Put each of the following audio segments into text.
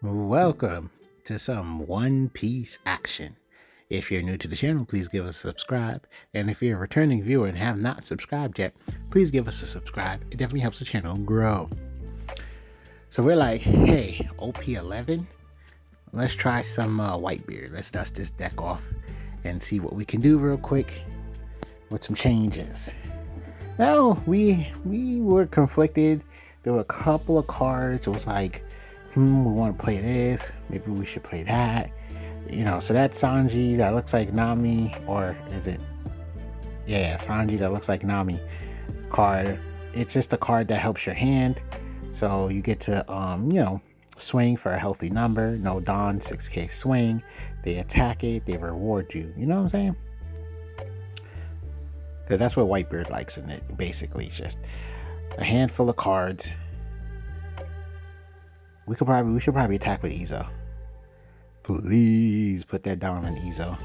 Welcome to some One Piece action. If you're new to the channel, please give us a subscribe. And if you're a returning viewer and have not subscribed yet, please give us a subscribe. It definitely helps the channel grow. So we're like, hey, OP11, let's try some Whitebeard. Let's dust this deck off and see what we can do real quick with some changes. Now, we were conflicted. There were a couple of cards. It was like, we want to play this, maybe we should play that, so that Sanji that looks like Nami, or is it, Sanji that looks like Nami card. It's just a card that helps your hand, so you get to swing for a healthy number. No Dawn, 6k swing, they attack it, they reward you, you know what I'm saying? Because that's what Whitebeard likes in it. Basically, it's just a handful of cards. We should probably attack with Izo. Please put that down on Izo.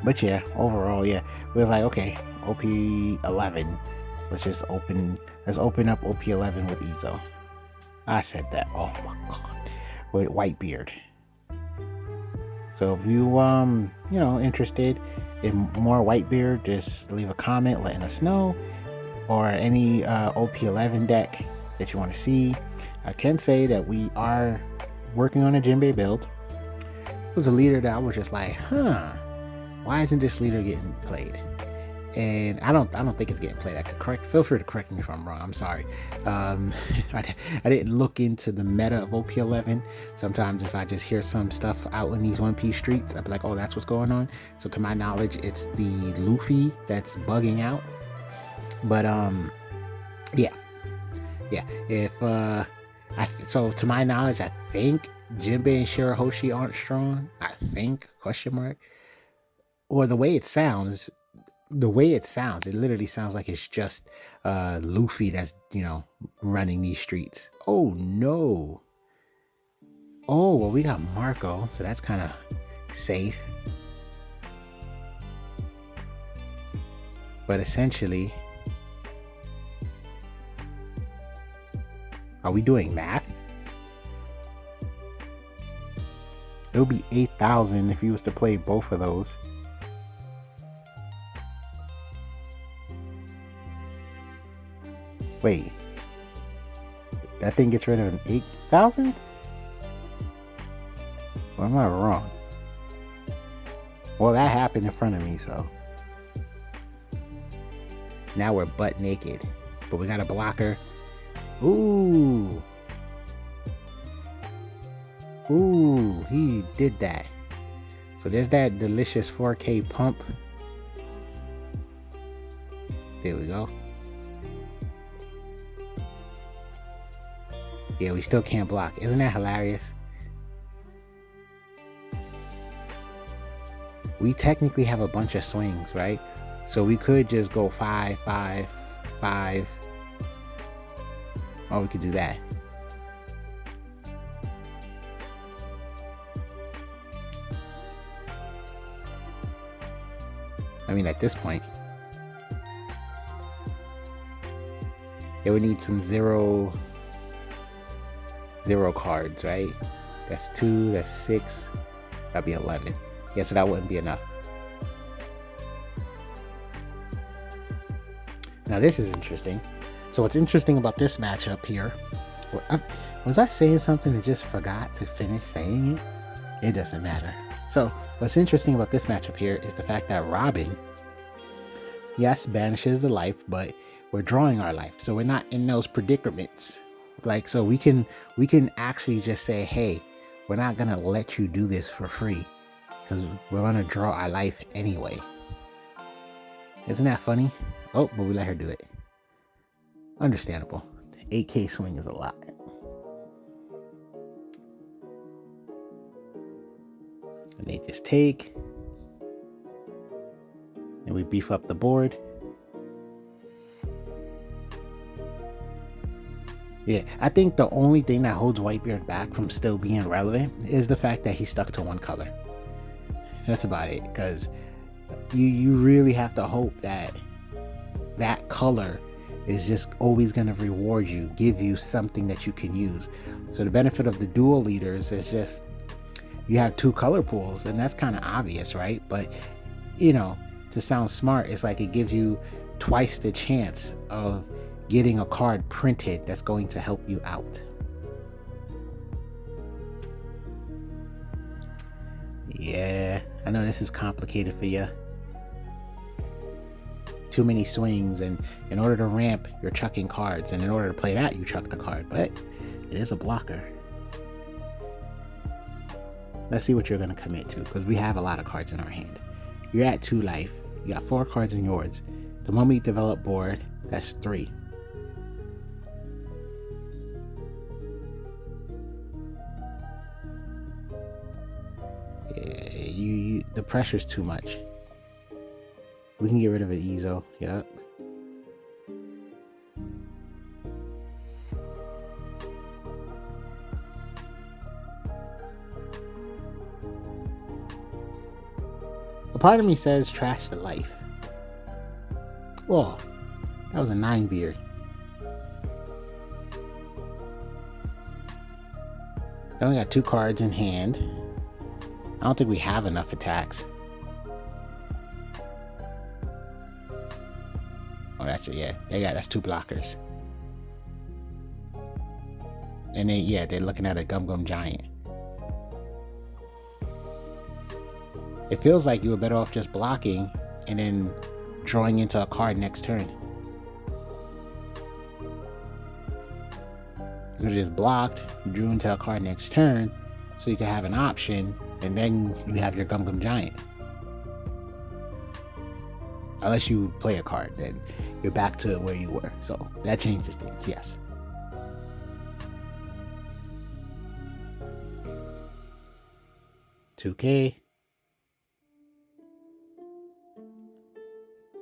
But yeah, overall, yeah, we was like, okay, OP11. Let's open up OP11 with Izo. I said that. Oh my god, with Whitebeard. So if you interested in more Whitebeard, just leave a comment letting us know. Or any OP11 deck that you want to see. I can say that we are working on a Jinbei build. It was a leader that I was just like, why isn't this leader getting played? And I don't think it's getting played. Feel free to correct me if I'm wrong. I'm sorry. I didn't look into the meta of OP11. Sometimes if I just hear some stuff out in these One Piece streets, I'd be like, oh, that's what's going on. So to my knowledge, it's the Luffy that's bugging out. But yeah. So to my knowledge, I think Jinbei and Shirahoshi aren't strong. I think ? Or the way it sounds, it literally sounds like it's just Luffy that's running these streets. Oh no. Oh well, we got Marco, so that's kind of safe. But essentially, are we doing math? It would be 8,000 if he was to play both of those. Wait. That thing gets rid of an 8,000? Or am I wrong? Well, that happened in front of me, so. Now we're butt naked. But we got a blocker. Ooh, he did that. So there's that delicious 4K pump. There we go. Yeah, we still can't block. Isn't that hilarious? We technically have a bunch of swings, right? So we could just go 5, 5, 5. Oh, we could do that. I mean, at this point, it would need some zero cards, right? That's 2, that's 6, that'd be 11. Yeah, so that wouldn't be enough. Now this is interesting. So what's interesting about this matchup here, was I saying something and just forgot to finish saying it? It doesn't matter. So what's interesting about this matchup here is the fact that Robin, yes, banishes the life, but we're drawing our life. So we're not in those predicaments. Like, so we can actually just say, hey, we're not gonna let you do this for free because we're gonna draw our life anyway. Isn't that funny? Oh, but we let her do it. Understandable. 8k swing is a lot. And they just take. And we beef up the board. Yeah, I think the only thing that holds Whitebeard back from still being relevant is the fact that he stuck to one color. That's about it. Because you really have to hope that that color is just always going to reward you, give you something that you can use. So the benefit of the dual leaders is just you have 2 color pools, and that's kind of obvious, right? But you know, to sound smart, it's like it gives you twice the chance of getting a card printed that's going to help you out. Yeah, I know this is complicated for you. Too many swings, and in order to ramp, you're chucking cards, and in order to play that, you chuck the card, but it is a blocker. Let's see what you're going to commit to, because we have a lot of cards in our hand. You're at 2 life. You got 4 cards in yours. The moment you develop board, that's 3. Yeah, the pressure's too much. We can get rid of it easy. Yep. A part of me says trash the life. Whoa, that was a 9 beard. They only got 2 cards in hand. I don't think we have enough attacks. Oh, that's it. Yeah, that's 2 blockers. And then they're looking at a Gum Giant. It feels like you were better off just blocking and then drawing into a card next turn. You could have just blocked, drew into a card next turn, so you could have an option, and then you have your Gum Giant. Unless you play a card, then you're back to where you were. So that changes things, yes. $2K.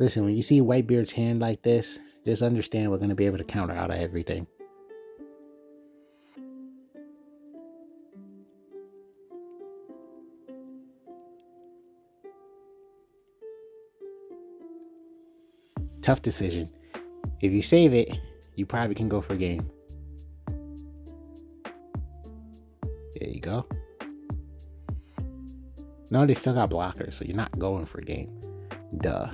Listen, when you see Whitebeard's hand like this, just understand we're going to be able to counter out of everything. Tough decision. If you save it, you probably can go for game. There you go. No, they still got blockers, so you're not going for game. Duh.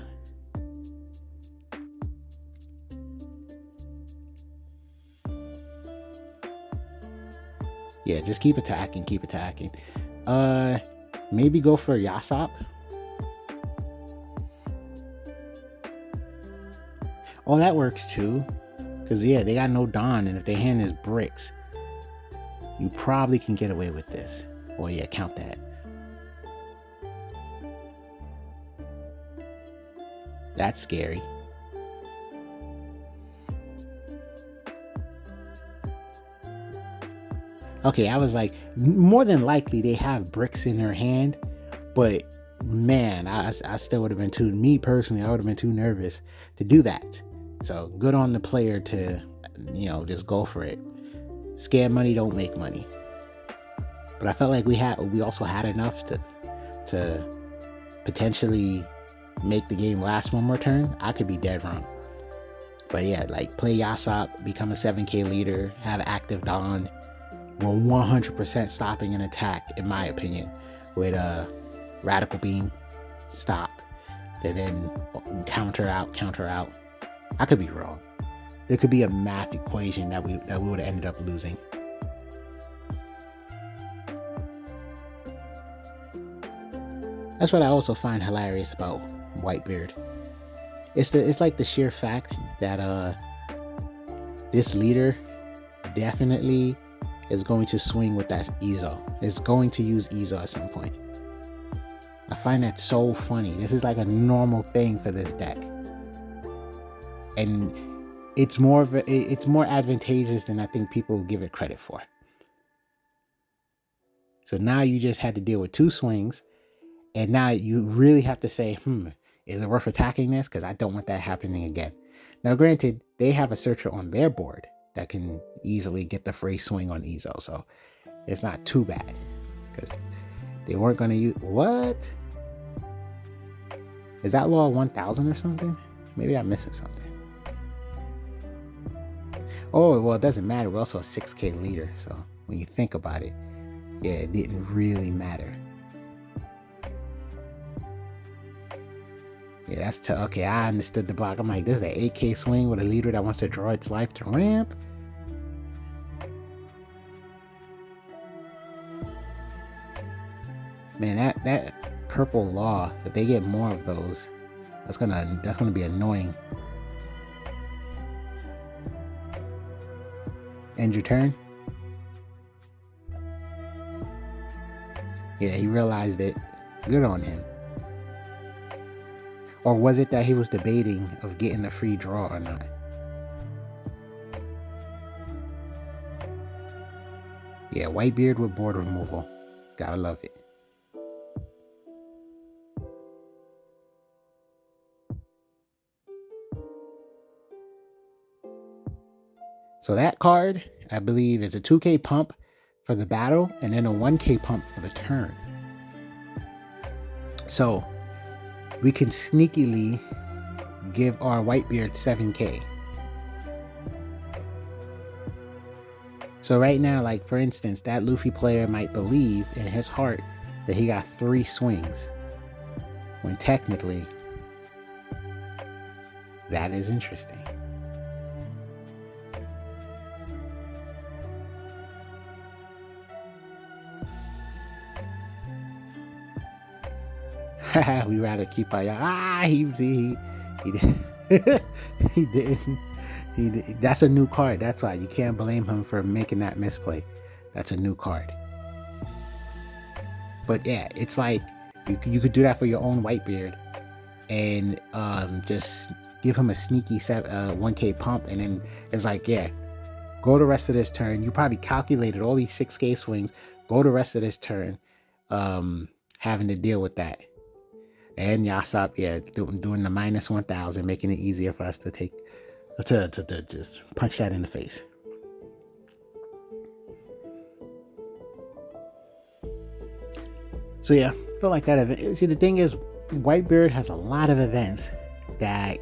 Yeah, just keep attacking, maybe go for Yasop. Oh, that works too. Because, they got no Dawn, and if their hand is bricks, you probably can get away with this. Oh, yeah, count that. That's scary. Okay, I was like, more than likely they have bricks in their hand, but man, I still would have been me personally, I would have been too nervous to do that. So good on the player to, just go for it. Scare money don't make money. But I felt like we also had enough to potentially make the game last one more turn. I could be dead wrong. But yeah, like play Yasop, become a 7K leader, have active Dawn. We're 100% stopping an attack, in my opinion, with a Radical Beam, stop, and then counter out. I could be wrong. There could be a math equation that we would have ended up losing. That's what I also find hilarious about Whitebeard. It's like the sheer fact that this leader definitely is going to swing with that Ezo. It's going to use Ezo at some point. I find that so funny. This is like a normal thing for this deck. And it's more advantageous than I think people give it credit for. So now you just had to deal with 2 swings, and now you really have to say, is it worth attacking this? Because I don't want that happening again. Now, granted, they have a searcher on their board that can easily get the free swing on Ezo, so it's not too bad. Because they weren't going to use... What? Is that law 1000 or something? Maybe I'm missing something. Oh, well, it doesn't matter. We're also a 6K leader. So when you think about it, yeah, it didn't really matter. Yeah, that's okay. I understood the block. I'm like, this is an 8K swing with a leader that wants to draw its life to ramp. Man, that purple law, if they get more of those, that's gonna be annoying. End your turn. Yeah, he realized it. Good on him. Or was it that he was debating of getting the free draw or not? Yeah, Whitebeard with board removal. Gotta love it. So that card, I believe, is a 2K pump for the battle and then a 1K pump for the turn. So we can sneakily give our Whitebeard 7K. So right now, like for instance, that Luffy player might believe in his heart that he got 3 swings, when technically that is interesting. We rather keep our he did he didn't. That's a new card. That's why you can't blame him for making that misplay. That's a new card. But yeah, it's like you could do that for your own Whitebeard and just give him a sneaky 1K pump, and then it's like, yeah, go the rest of this turn. You probably calculated all these 6K swings. Go the rest of this turn having to deal with that. And Yasop, yeah, doing the minus 1,000, making it easier for us to take to just punch that in the face. So yeah, I feel like that event. See, the thing is, Whitebeard has a lot of events that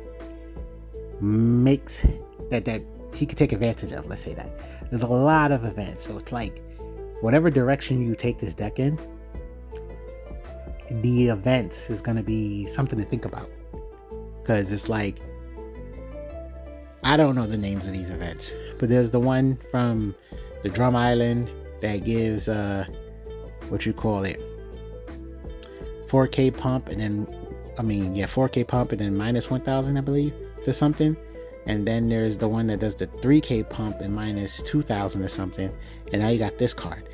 makes that he could take advantage of. Let's say that there's a lot of events, so it's like whatever direction you take this deck in, the events is going to be something to think about, because it's like, I don't know the names of these events, but there's the one from the Drum Island that gives 4K pump, and then 4K pump and then minus 1,000, I believe, to something. And then there's the one that does the 3K pump and minus 2,000 or something. And now you got this card.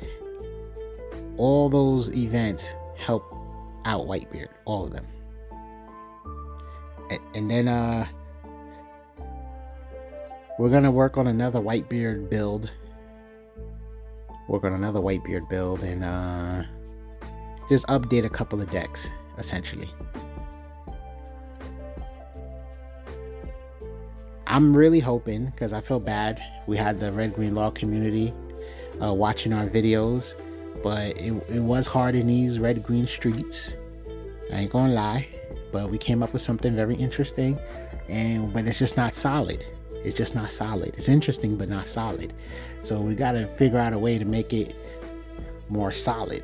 All those events help out Whitebeard, all of them. And then we're gonna work on another Whitebeard build. And just update a couple of decks, essentially. I'm really hoping, because I feel bad, we had the Red Green Law community watching our videos, but it was hard in these red green streets, I ain't gonna lie, but we came up with something very interesting, but it's just not solid. It's interesting but not solid, so we got to figure out a way to make it more solid.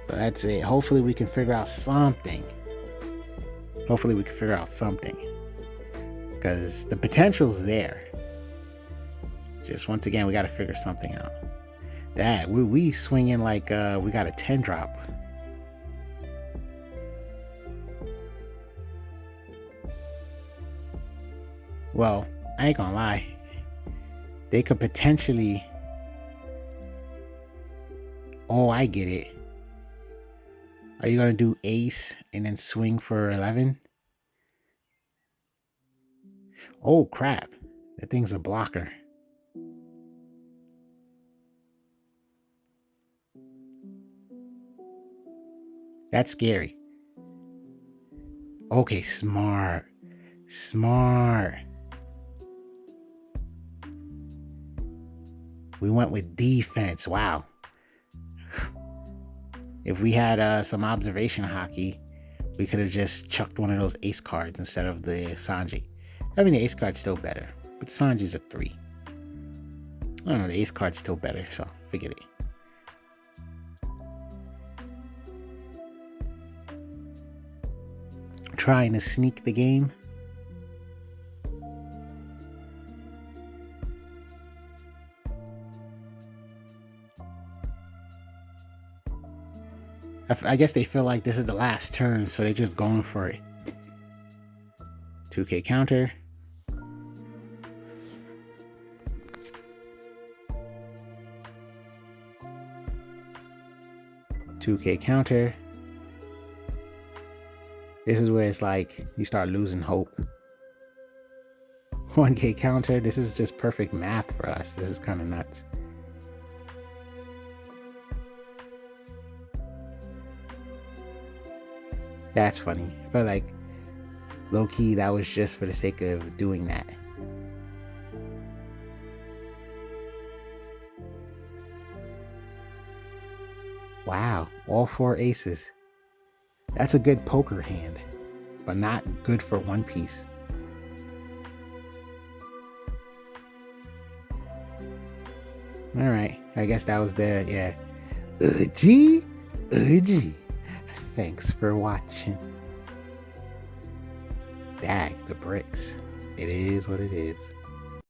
So that's it. Hopefully we can figure out something, because the potential's there. Just once again, we got to figure something out. That we swinging like we got a 10 drop. Well, I ain't gonna lie, they could potentially, oh, I get it. Are you gonna do ace and then swing for 11? Oh crap, that thing's a blocker. That's scary. Okay, smart. We went with defense. Wow. If we had some observation hockey, we could have just chucked one of those ace cards instead of the Sanji. I mean, the ace card's still better, but the Sanji's a 3. I don't know, the ace card's still better, so forget it. Trying to sneak the game. I guess they feel like this is the last turn, so they're just going for it. 2K counter. $2K counter. This is where it's like you start losing hope. 1K counter. This is just perfect math for us. This is kind of nuts. That's funny. But like, low key, that was just for the sake of doing that. Wow, all 4 aces. That's a good poker hand, but not good for One Piece. Alright, I guess that was the, yeah. G. Thanks for watching. Dag, the bricks. It is what it is.